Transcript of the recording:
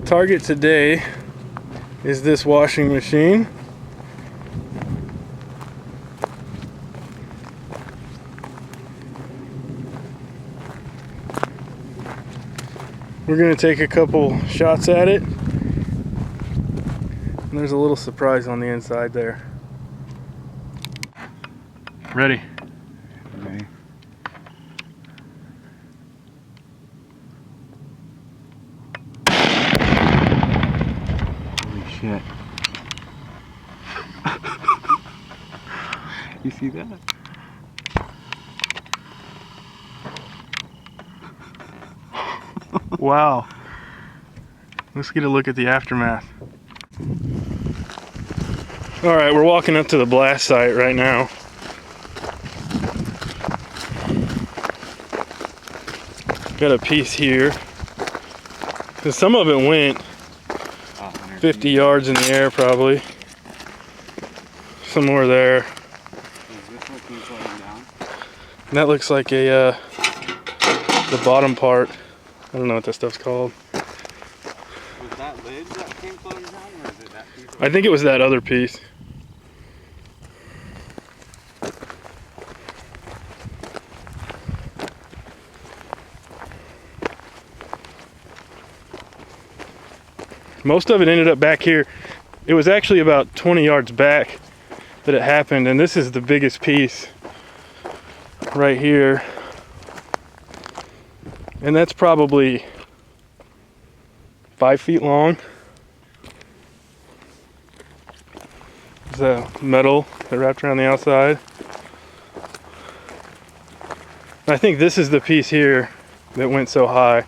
target today is this washing machine. We're gonna take a couple shots at it. And there's a little surprise on the inside there. Ready? Okay. Holy shit. You see that? Wow. Let's get a look at the aftermath. All right, we're walking up to the blast site right now. Got a piece here. Cause some of it went 50 yards in the air probably. Somewhere there. Is this what keeps laying down? And that looks like a the bottom part. I don't know what that stuff's called. Was that lid that came floating down, or is it that piece? I think it was that other piece. Most of it ended up back here. It was actually about 20 yards back that it happened, and this is the biggest piece right here. And that's probably 5 feet long. It's a metal that wrapped around the outside. I think this is the piece here that went so high.